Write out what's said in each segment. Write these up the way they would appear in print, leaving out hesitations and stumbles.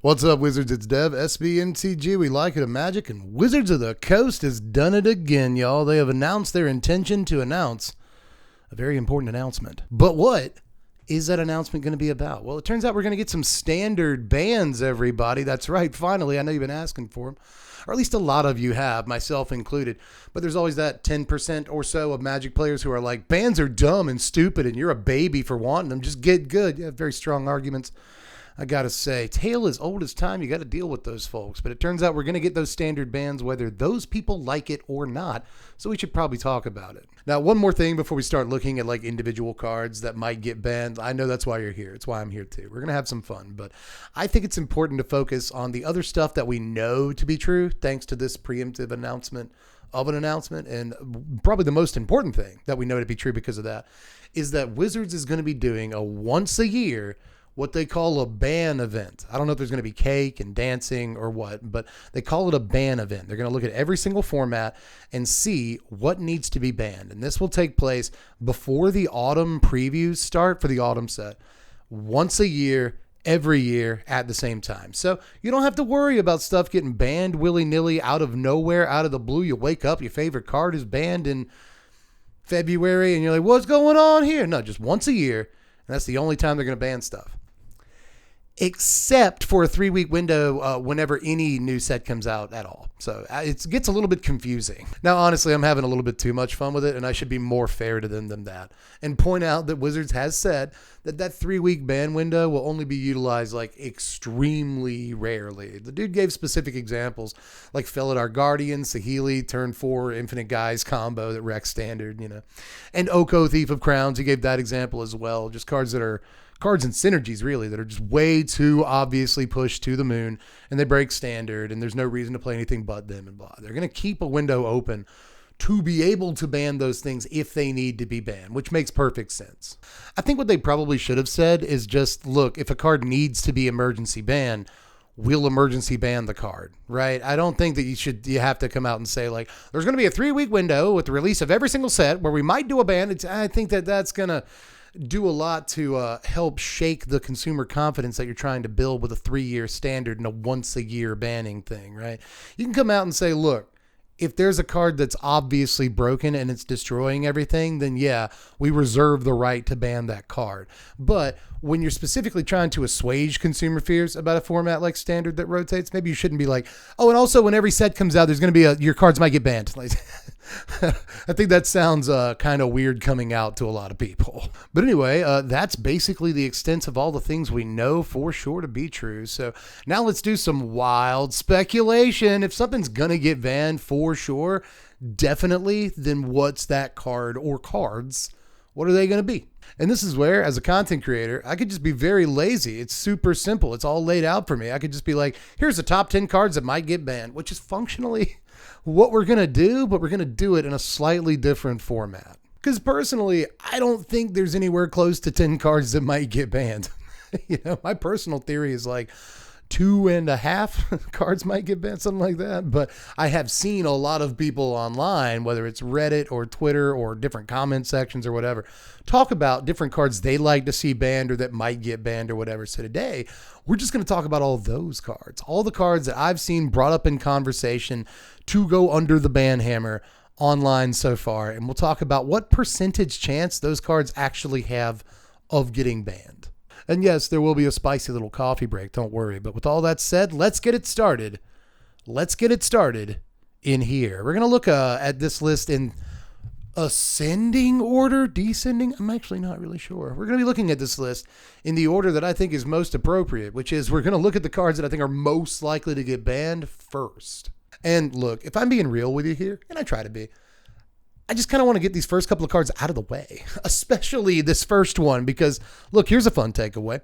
What's up, Wizards? It's Dev, Mtg. We like it a magic, and Wizards of the Coast has done it again, y'all. They have announced their intention to announce a very important announcement. But what is that announcement going to be about? Well, it turns out we're going to get some standard bans, everybody. That's right. Finally, I know you've been asking for them. Or at least a lot of you have, myself included. But there's always that 10% or so of Magic players who are like, bans are dumb and stupid, and you're a baby for wanting them. Just get good. You have very strong arguments. I got to say, tale as old as time, you got to deal with those folks. But it turns out we're going to get those standard bans whether those people like it or not. So we should probably talk about it. Now, one more thing before we start looking at like individual cards that might get banned. I know that's why you're here. It's why I'm here too. We're going to have some fun. But I think it's important to focus on the other stuff that we know to be true thanks to this preemptive announcement of an announcement. And probably the most important thing that we know to be true because of that is that Wizards is going to be doing a once a year what they call a ban event. I don't know if there's going to be cake and dancing or what, but they call it a ban event. They're going to look at every single format and see what needs to be banned. And this will take place before the autumn previews start for the autumn set. Once a year, every year at the same time. So you don't have to worry about stuff getting banned willy-nilly out of nowhere, out of the blue. You wake up, your favorite card is banned in February, and you're like, what's going on here? No, just once a year. And that's the only time they're going to ban stuff. Except for a 3-week window whenever any new set comes out at all. So it gets a little bit confusing. Now, honestly, I'm having a little bit too much fun with it, and I should be more fair to them than that. And point out that Wizards has said that 3-week ban window will only be utilized like extremely rarely. The dude gave specific examples like Felidar Guardian, Saheeli, turn 4, Infinite Guise combo that wrecks standard, and Oko, Thief of Crowns. He gave that example as well. Just cards and synergies really that are just way too obviously pushed to the moon, and they break standard, and there's no reason to play anything but them and blah. They're going to keep a window open to be able to ban those things if they need to be banned, which makes perfect sense. I think what they probably should have said is just, look, if a card needs to be emergency banned, we'll emergency ban the card, right? I don't think that you have to come out and say like, there's going to be a 3-week window with the release of every single set where we might do a ban. I think that's going to do a lot to help shake the consumer confidence that you're trying to build with a 3-year standard and a once-a-year banning thing, right? You can come out and say, look, if there's a card that's obviously broken and it's destroying everything, then yeah, we reserve the right to ban that card. But when you're specifically trying to assuage consumer fears about a format like standard that rotates, maybe you shouldn't be like, oh, and also when every set comes out, there's going to be your cards might get banned. Like, I think that sounds kind of weird coming out to a lot of people. But anyway, that's basically the extent of all the things we know for sure to be true. So now let's do some wild speculation. If something's going to get banned for sure, definitely, then what's that card or cards? What are they going to be? And this is where, as a content creator, I could just be very lazy. It's super simple. It's all laid out for me. I could just be like, here's the top 10 cards that might get banned, which is functionally what we're going to do, but we're going to do it in a slightly different format. Because personally, I don't think there's anywhere close to 10 cards that might get banned. My personal theory is like 2.5 cards might get banned, something like that. But I have seen a lot of people online, whether it's Reddit or Twitter or different comment sections or whatever, talk about different cards they like to see banned or that might get banned or whatever. So today, we're just going to talk about all those cards, all the cards that I've seen brought up in conversation to go under the ban hammer online so far. And we'll talk about what percentage chance those cards actually have of getting banned. And yes, there will be a spicy little coffee break, don't worry. But with all that said, let's get it started. Let's get it started in here. We're going to look at this list in ascending order, descending. I'm actually not really sure. We're going to be looking at this list in the order that I think is most appropriate, which is we're going to look at the cards that I think are most likely to get banned first. And look, if I'm being real with you here, and I try to be, I just kind of want to get these first couple of cards out of the way, especially this first one, because look, here's a fun takeaway.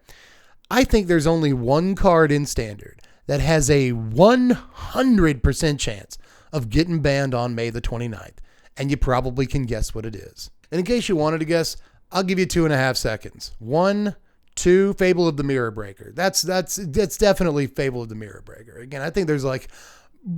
I think there's only one card in Standard that has a 100% chance of getting banned on May the 29th, and you probably can guess what it is. And in case you wanted to guess, I'll give you 2.5 seconds. 1, 2, Fable of the Mirror Breaker. That's definitely Fable of the Mirror Breaker. Again, I think there's like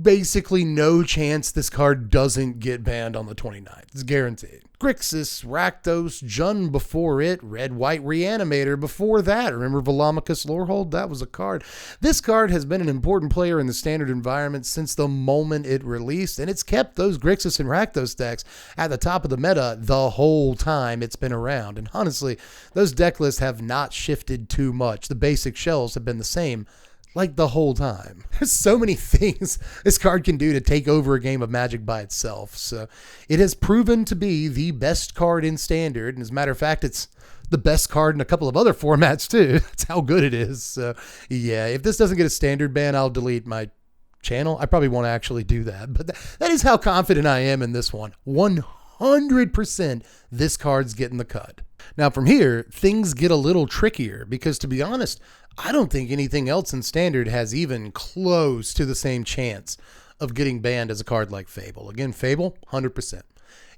basically no chance this card doesn't get banned on the 29th. It's guaranteed. Grixis, Rakdos, Jund before it, Red-White Reanimator before that. Remember Velamicus Lorehold? That was a card. This card has been an important player in the standard environment since the moment it released, and it's kept those Grixis and Rakdos decks at the top of the meta the whole time it's been around. And honestly, those deck lists have not shifted too much. The basic shells have been the same like the whole time. There's so many things this card can do to take over a game of Magic by itself. So it has proven to be the best card in Standard. And as a matter of fact, it's the best card in a couple of other formats too. That's how good it is. So yeah, if this doesn't get a Standard ban, I'll delete my channel. I probably won't actually do that. But that is how confident I am in this one. 100% this card's getting the cut. Now from here, things get a little trickier because, to be honest, I don't think anything else in Standard has even close to the same chance of getting banned as a card like Fable. Again, Fable, 100%.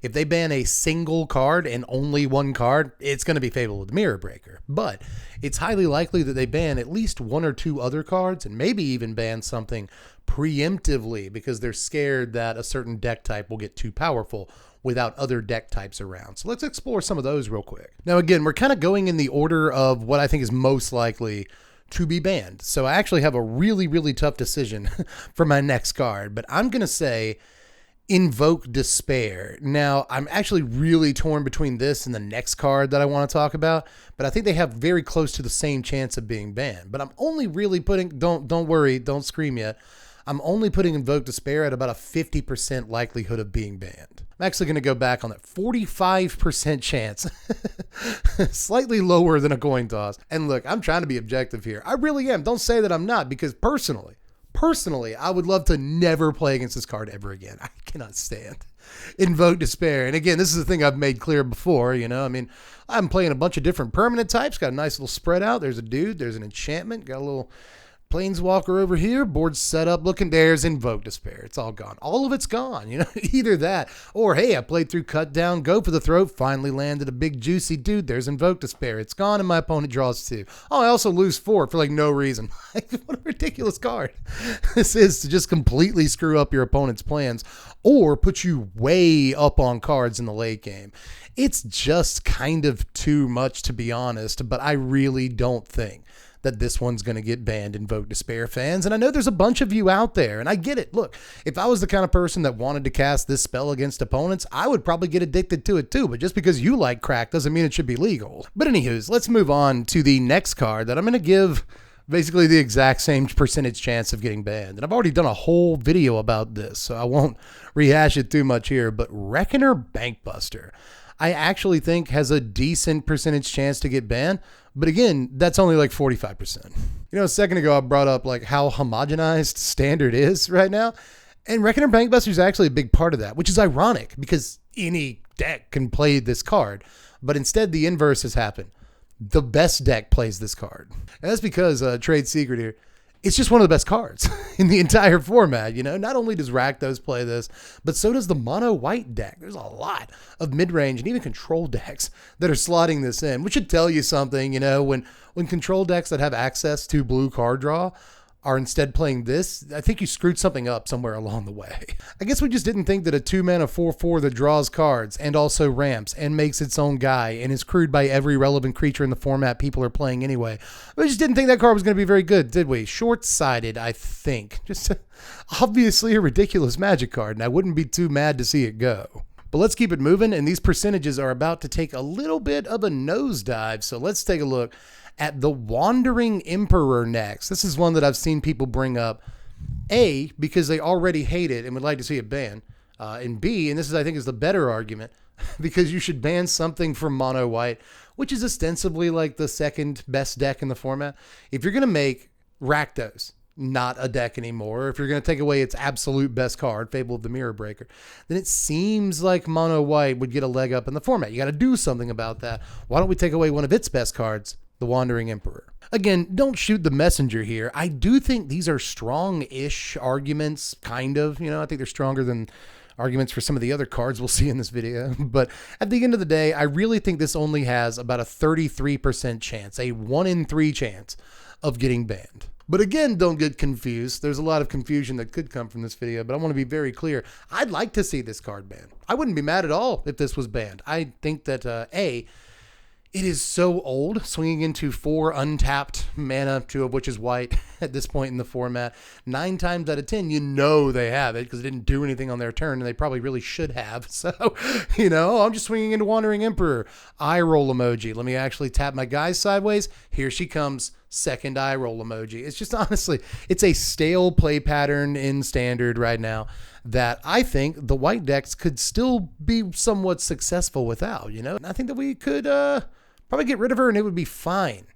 If they ban a single card and only one card, it's going to be Fable with the Mirror Breaker. But it's highly likely that they ban at least one or two other cards and maybe even ban something preemptively because they're scared that a certain deck type will get too powerful without other deck types around. So let's explore some of those real quick. Now, again, we're kind of going in the order of what I think is most likely to be banned. So I actually have a really, really tough decision for my next card, but I'm going to say Invoke Despair. Now, I'm actually really torn between this and the next card that I want to talk about, but I think they have very close to the same chance of being banned. But I'm only really putting, don't worry, don't scream yet. I'm only putting Invoke Despair at about a 50% likelihood of being banned. I'm actually going to go back on that 45% chance. Slightly lower than a coin toss. And look, I'm trying to be objective here. I really am. Don't say that I'm not, because personally, I would love to never play against this card ever again. I cannot stand Invoke Despair. And again, this is the thing I've made clear before, you know. I mean, I'm playing a bunch of different permanent types. Got a nice little spread out. There's a dude. There's an enchantment. Got a little Planeswalker over here, board set up, looking, there's Invoke Despair. It's all gone. All of it's gone, you know, either that or, hey, I played through Cut Down, Go for the Throat, finally landed a big juicy dude. There's Invoke Despair. It's gone and my opponent draws 2. Oh, I also lose 4 for like no reason. Like, what a ridiculous card. This is to just completely screw up your opponent's plans or put you way up on cards in the late game. It's just kind of too much, to be honest, but I really don't think that this one's going to get banned, Invoke Despair fans. And I know there's a bunch of you out there, and I get it. Look, if I was the kind of person that wanted to cast this spell against opponents, I would probably get addicted to it too. But just because you like crack doesn't mean it should be legal. But anywho's, let's move on to the next card that I'm going to give basically the exact same percentage chance of getting banned. And I've already done a whole video about this, so I won't rehash it too much here. But Reckoner Bankbuster, I actually think has a decent percentage chance to get banned. But again, that's only like 45%. You know, a second ago, I brought up like how homogenized Standard is right now. And Reckoner Bankbuster is actually a big part of that, which is ironic because any deck can play this card. But instead, the inverse has happened. The best deck plays this card. And that's because, trade secret here, it's just one of the best cards in the entire format. You know, not only does Rakdos play this, but so does the mono white deck. There's a lot of mid-range and even control decks that are slotting this in, which should tell you something, you know, when control decks that have access to blue card draw are instead playing this, I think you screwed something up somewhere along the way. I guess we just didn't think that a 2-mana 4/4 that draws cards and also ramps and makes its own guy and is crewed by every relevant creature in the format people are playing anyway. We just didn't think that card was going to be very good, did we? Short-sighted, I think. Just obviously a ridiculous Magic card, and I wouldn't be too mad to see it go. But let's keep it moving, and these percentages are about to take a little bit of a nosedive, so let's take a look at the Wandering Emperor next. This is one that I've seen people bring up, A, because they already hate it and would like to see it banned, and B, and this is I think is the better argument, because you should ban something from mono white, which is ostensibly like the second best deck in the format. If you're going to make Rakdos not a deck anymore, if you're going to take away its absolute best card, Fable of the Mirror Breaker, then it seems like mono white would get a leg up in the format. You got to do something about that. Why don't we take away one of its best cards, the Wandering Emperor? Again, don't shoot the messenger here. I do think these are strong-ish arguments, kind of. You know, I think they're stronger than arguments for some of the other cards we'll see in this video. But at the end of the day, I really think this only has about a 33% chance, a 1 in 3 chance of getting banned. But again, don't get confused. There's a lot of confusion that could come from this video, but I want to be very clear. I'd like to see this card banned. I wouldn't be mad at all if this was banned. I think that, it is so old, swinging into 4 untapped mana, 2 of which is white at this point in the format. 9 times out of 10, you know they have it because it didn't do anything on their turn, and they probably really should have. So, I'm just swinging into Wandering Emperor. Eye roll emoji. Let me actually tap my guys sideways. Here she comes. Second eye roll emoji. It's just honestly, it's a stale play pattern in Standard right now that I think the white decks could still be somewhat successful without, And I think that we could probably get rid of her and it would be fine.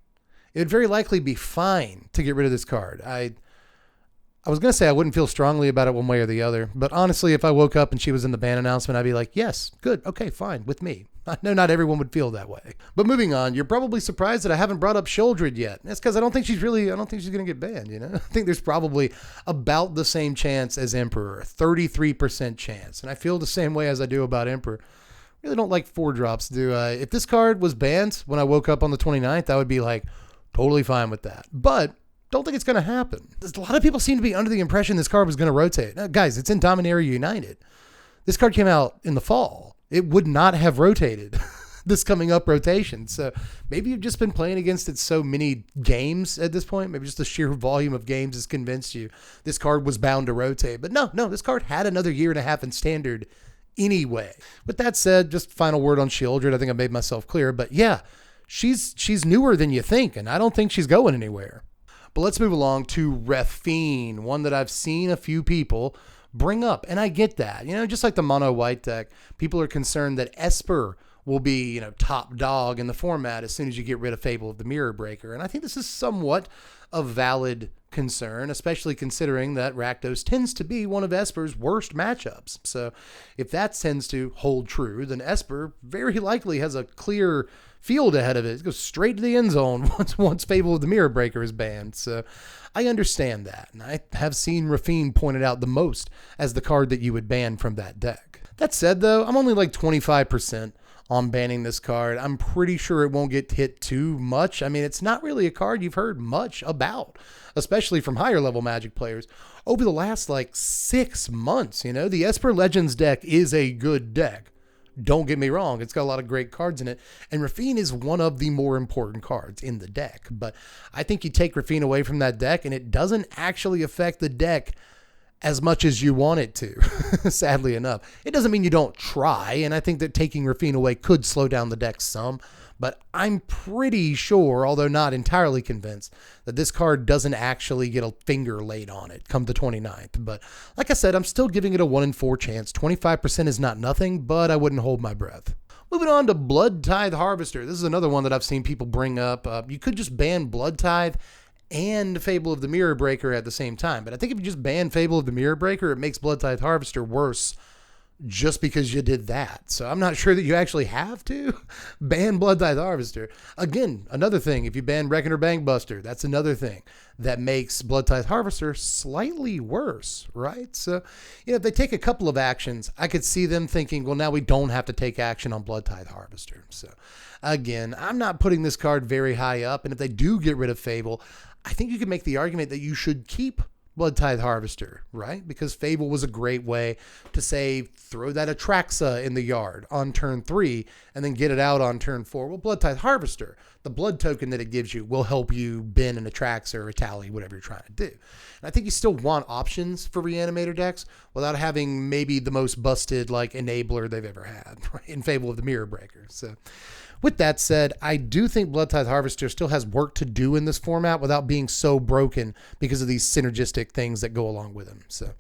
It would very likely be fine to get rid of this card. I was going to say I wouldn't feel strongly about it one way or the other, but honestly, if I woke up and she was in the ban announcement, I'd be like, yes, good, okay, fine, with me. I know not everyone would feel that way. But moving on, you're probably surprised that I haven't brought up Sheoldred yet. That's because I don't think she's going to get banned, I think there's probably about the same chance as Emperor, 33% chance. And I feel the same way as I do about Emperor. Really don't like 4-drops, do I? If this card was banned when I woke up on the 29th, I would be like, totally fine with that. But don't think it's going to happen. A lot of people seem to be under the impression this card was going to rotate. Now, guys, it's in Dominaria United. This card came out in the fall. It would not have rotated this coming up rotation. So maybe you've just been playing against it so many games at this point. Maybe just the sheer volume of games has convinced you this card was bound to rotate. But no, this card had another year and a half in Standard anyway. With that said, just final word on Sheoldred. I think I made myself clear. But yeah, she's newer than you think, and I don't think she's going anywhere. But let's move along to Raffine, one that I've seen a few people bring up. And I get that, just like the mono white deck, people are concerned that Esper will be, top dog in the format as soon as you get rid of Fable of the Mirror Breaker. And I think this is somewhat a valid concern, especially considering that Rakdos tends to be one of Esper's worst matchups. So if that tends to hold true, then Esper very likely has a clear field ahead of it. It goes straight to the end zone once Fable of the Mirror Breaker is banned. So I understand that, and I have seen Raffine pointed out the most as the card that you would ban from that deck. That said, though, I'm only like 25% on banning this card. I'm pretty sure it won't get hit too much. I mean, it's not really a card you've heard much about, especially from higher level Magic players over the last 6 months. The Esper Legends deck is a good deck. Don't get me wrong, it's got a lot of great cards in it, and Raffine is one of the more important cards in the deck. But I think you take Raffine away from that deck, and it doesn't actually affect the deck as much as you want it to, sadly enough. It doesn't mean you don't try, and I think that taking Raffine away could slow down the deck some, but I'm pretty sure, although not entirely convinced, that this card doesn't actually get a finger laid on it come the 29th. But like I said, I'm still giving it a 1 in 4 chance. 25% is not nothing, but I wouldn't hold my breath. Moving on to Blood Tithe Harvester. This is another one that I've seen people bring up. You could just ban Blood Tithe and Fable of the Mirror Breaker at the same time. But I think if you just ban Fable of the Mirror Breaker, it makes Blood Tithe Harvester worse just because you did that. So I'm not sure that you actually have to ban Blood Tithe Harvester. Again, another thing, if you ban Reckoner Bankbuster, that's another thing that makes Blood Tithe Harvester slightly worse, right? So, if they take a couple of actions, I could see them thinking, well, now we don't have to take action on Blood Tithe Harvester. So again, I'm not putting this card very high up. And if they do get rid of Fable, I think you could make the argument that you should keep Blood Tithe Harvester, right? Because Fable was a great way to say, throw that Atraxa in the yard on turn 3 and then get it out on turn 4. Well, Blood Tithe Harvester, the blood token that it gives you, will help you bin an Atraxa or a Tally, whatever you're trying to do. And I think you still want options for Reanimator decks without having maybe the most busted enabler they've ever had, right? In Fable of the Mirror Breaker. So with that said, I do think Blood Tithe Harvester still has work to do in this format without being so broken because of these synergistic things that go along with him. So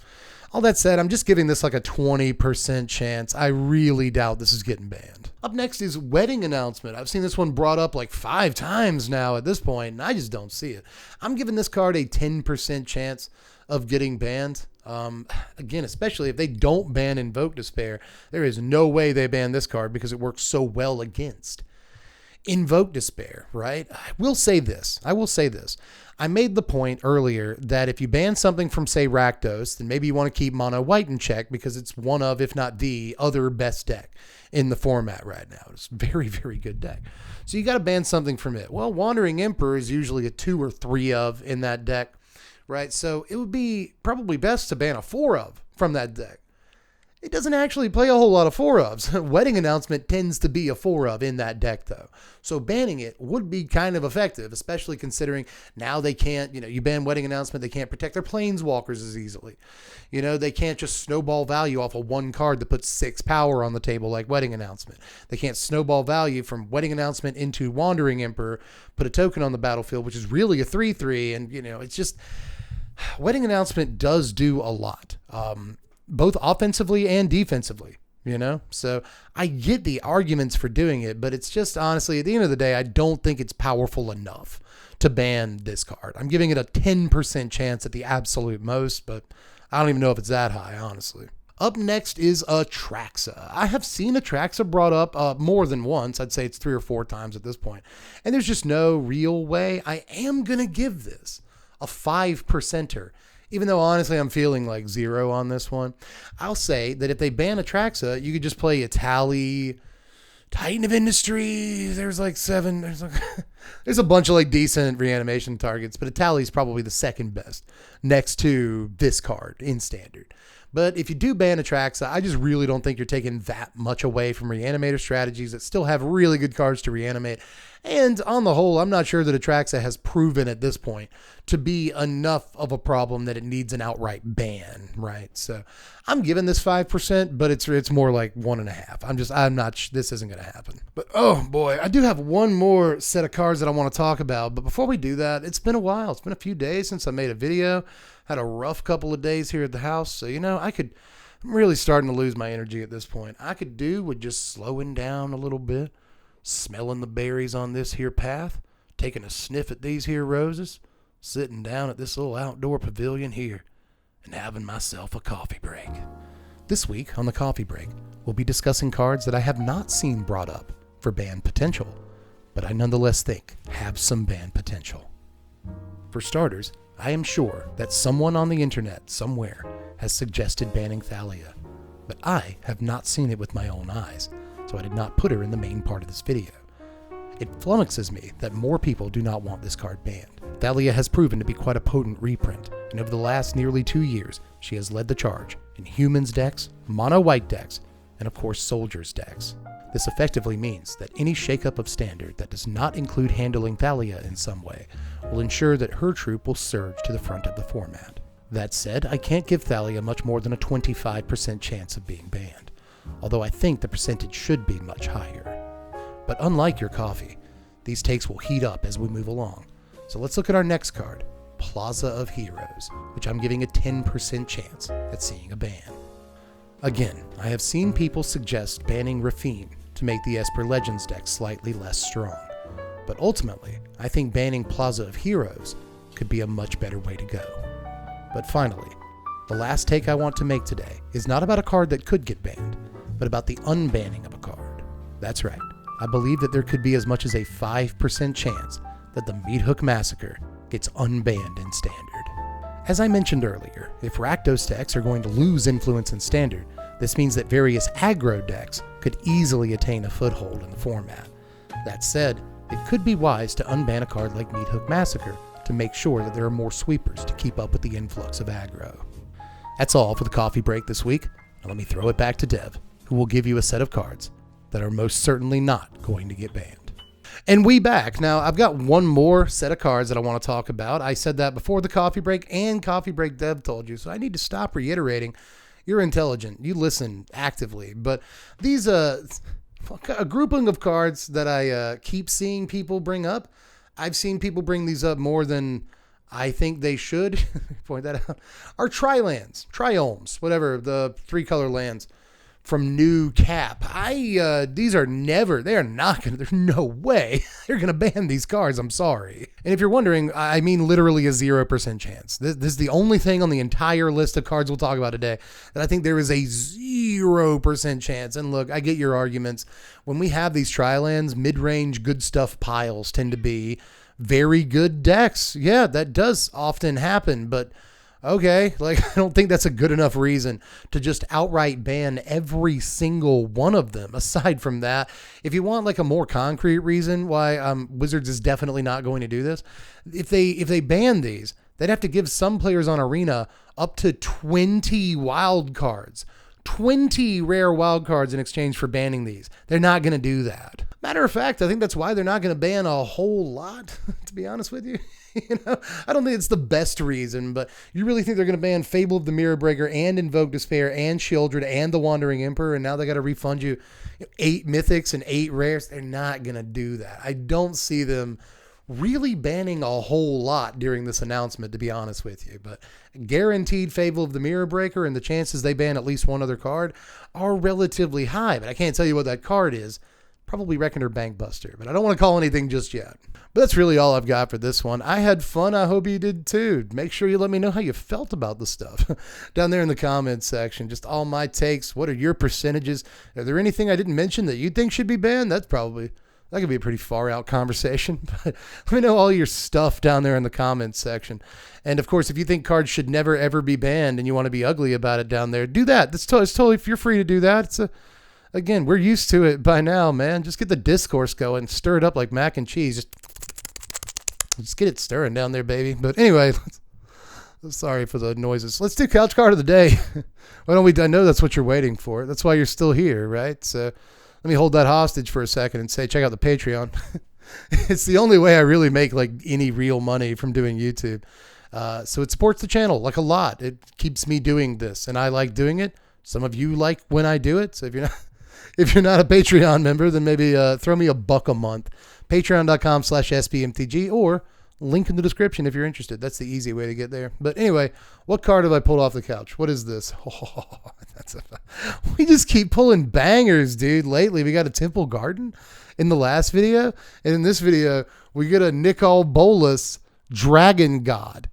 all that said, I'm just giving this a 20% chance. I really doubt this is getting banned. Up next is Wedding Announcement. I've seen this one brought up 5 times now at this point, and I just don't see it. I'm giving this card a 10% chance of getting banned. Again, especially if they don't ban Invoke Despair, there is no way they ban this card because it works so well against Invoke Despair, right? I will say this. I made the point earlier that if you ban something from, say, Rakdos, then maybe you want to keep Mono White in check because it's one of, if not the other best deck in the format right now. It's a very, very good deck. So you got to ban something from it. Well, Wandering Emperor is usually a 2 or 3 of in that deck, right? So it would be probably best to ban a 4 of from that deck. It doesn't actually play a whole lot of 4 ofs. Wedding Announcement tends to be a 4 of in that deck, though. So banning it would be kind of effective, especially considering now they can't, you ban Wedding Announcement, they can't protect their Planeswalkers as easily. They can't just snowball value off of one card that puts 6 power on the table like Wedding Announcement. They can't snowball value from Wedding Announcement into Wandering Emperor, put a token on the battlefield, which is really a 3/3, and, it's just... Wedding Announcement does do a lot. Both offensively and defensively, So I get the arguments for doing it, but it's just honestly, at the end of the day, I don't think it's powerful enough to ban this card. I'm giving it a 10% chance at the absolute most, but I don't even know if it's that high, honestly. Up next is Atraxa. I have seen Atraxa brought up more than once. I'd say it's 3 or 4 times at this point. And there's just no real way. I am going to give this a 5%er. Even though, honestly, I'm feeling like 0 on this one. I'll say that if they ban Atraxa, you could just play Itali, Titan of Industry. There's like 7. There's a bunch of decent reanimation targets, but Itali's probably the second best next to this card in Standard. But if you do ban Atraxa, I just really don't think you're taking that much away from reanimator strategies that still have really good cards to reanimate. And on the whole, I'm not sure that Atraxa has proven at this point to be enough of a problem that it needs an outright ban, right? So I'm giving this 5%, but it's more like 1.5. I'm not, this isn't going to happen. But oh boy, I do have one more set of cards that I want to talk about. But before we do that, it's been a while. It's been a few days since I made a video. Had a rough couple of days here at the house. So, I'm really starting to lose my energy at this point. I could do with just slowing down a little bit, smelling the berries on this here path, taking a sniff at these here roses, sitting down at this little outdoor pavilion here, and having myself a coffee break. This week on the coffee break, we'll be discussing cards that I have not seen brought up for ban potential, but I nonetheless think have some ban potential. For starters, I am sure that someone on the internet somewhere has suggested banning Thalia, but I have not seen it with my own eyes, so I did not put her in the main part of this video. It flummoxes me that more people do not want this card banned. Thalia has proven to be quite a potent reprint, and over the last nearly 2 years, she has led the charge in humans decks, mono white decks, and of course soldiers decks. This effectively means that any shakeup of Standard that does not include handling Thalia in some way will ensure that her troop will surge to the front of the format. That said, I can't give Thalia much more than a 25% chance of being banned, although I think the percentage should be much higher. But unlike your coffee, these takes will heat up as we move along. So let's look at our next card, Plaza of Heroes, which I'm giving a 10% chance at seeing a ban. Again, I have seen people suggest banning Rafine to make the Esper Legends deck slightly less strong, but ultimately, I think banning Plaza of Heroes could be a much better way to go. But finally, the last take I want to make today is not about a card that could get banned, but about the unbanning of a card. That's right, I believe that there could be as much as a 5% chance that the Meat Hook Massacre gets unbanned in Standard. As I mentioned earlier, if Rakdos decks are going to lose influence in Standard, this means that various aggro decks could easily attain a foothold in the format. That said, it could be wise to unban a card like Meat Hook Massacre to make sure that there are more sweepers to keep up with the influx of aggro. That's all for the coffee break this week. Now let me throw it back to Dev, who will give you a set of cards that are most certainly not going to get banned. And we back. Now, I've got one more set of cards that I want to talk about. I said that before the coffee break, and Coffee Break Dev told you, so I need to stop reiterating. You're intelligent. You listen actively. But these, a grouping of cards that I keep seeing people bring up, I've seen people bring these up more than I think they should. Point that out. Are Tri-lands, Triomes, whatever, the 3-color lands from new cap. These are never, they are not going to, there's no way they're going to ban these cards. I'm sorry. And if you're wondering, I mean literally a 0% chance. This is the only thing on the entire list of cards we'll talk about today that I think there is a 0% chance. And look, I get your arguments. When we have these tri-lands, mid-range good stuff piles tend to be very good decks. Yeah, that does often happen, but okay, like I don't think that's a good enough reason to just outright ban every single one of them. Aside from that, if you want like a more concrete reason why Wizards is definitely not going to do this, if they ban these, they'd have to give some players on Arena up to 20 wild cards. 20 rare wild cards in exchange for banning these. They're not going to do that. Matter of fact, I think that's why they're not going to ban a whole lot, to be honest with you. I don't think it's the best reason, but you really think they're going to ban Fable of the Mirror Breaker and Invoke Despair and Shieldred and the Wandering Emperor, and now they got to refund you 8 mythics and 8 rares? They're not going to do that. I don't see them really banning a whole lot during this announcement, to be honest with you, but guaranteed Fable of the Mirror Breaker and the chances they ban at least one other card are relatively high, but I can't tell you what that card is. Probably Reckoner Bankbuster, but I don't want to call anything just yet. But that's really all I've got for this one. I had fun. I hope you did too. Make sure you let me know how you felt about the stuff down there in the comments section. Just all my takes. What are your percentages? Are there anything I didn't mention that you think should be banned? That could be a pretty far out conversation, but let me know all your stuff down there in the comments section. And of course, if you think cards should never ever be banned and you want to be ugly about it down there, do that. It's totally, if you're free to do that. Again, we're used to it by now, man. Just get the discourse going, stir it up like mac and cheese. Just get it stirring down there, baby. But anyway, sorry for the noises. Let's do couch card of the day. Why don't we? I know that's what you're waiting for. That's why you're still here, right? So let me hold that hostage for a second and say, check out the Patreon. It's the only way I really make like any real money from doing YouTube. So it supports the channel like a lot. It keeps me doing this, and I like doing it. Some of you like when I do it. So if you're not a Patreon member, then maybe throw me $1 a month. Patreon.com/SBMTG, or link in the description if you're interested. That's the easy way to get there. But anyway, what card have I pulled off the couch? What is this? We just keep pulling bangers, dude. Lately, we got a Temple Garden in the last video. And in this video, we get a Nicol Bolas Dragon God.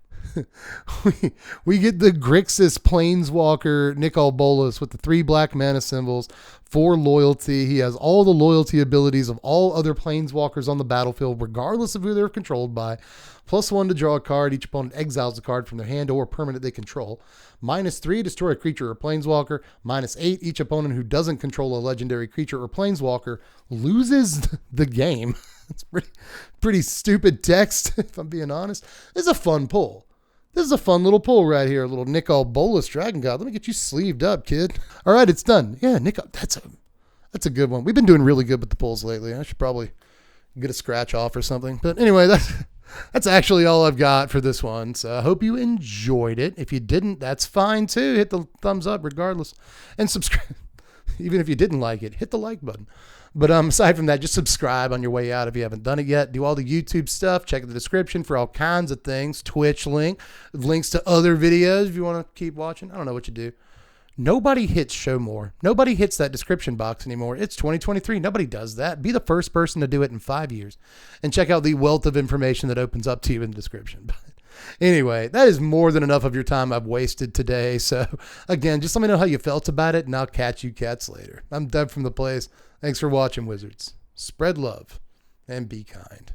we get the Grixis Planeswalker Nicol Bolas with the 3 black mana symbols, 4 loyalty. He has all the loyalty abilities of all other Planeswalkers on the battlefield, regardless of who they're controlled by. +1 to draw a card. Each opponent exiles a card from their hand or permanent they control. -3, destroy a creature or Planeswalker. -8, each opponent who doesn't control a legendary creature or Planeswalker loses the game. It's pretty stupid text, if I'm being honest. This is a fun pull. This is a fun little pull right here, a little Nicol Bolas Dragon God. Let me get you sleeved up, kid. All right, it's done. Yeah, Nicol, that's a good one. We've been doing really good with the pulls lately. I should probably get a scratch off or something. But anyway, that's actually all I've got for this one. So I hope you enjoyed it. If you didn't, that's fine too. Hit the thumbs up regardless. And subscribe. Even if you didn't like it, hit the like button. But aside from that, just subscribe on your way out if you haven't done it yet. Do all the YouTube stuff. Check the description for all kinds of things. Twitch link, links to other videos if you want to keep watching. I don't know what you do. Nobody hits show more. Nobody hits that description box anymore. It's 2023. Nobody does that. Be the first person to do it in 5 years. And check out the wealth of information that opens up to you in the description. But anyway, that is more than enough of your time I've wasted today. So again, just let me know how you felt about it, and I'll catch you cats later. I'm Deb from the place. Thanks for watching, Wizards. Spread love and be kind.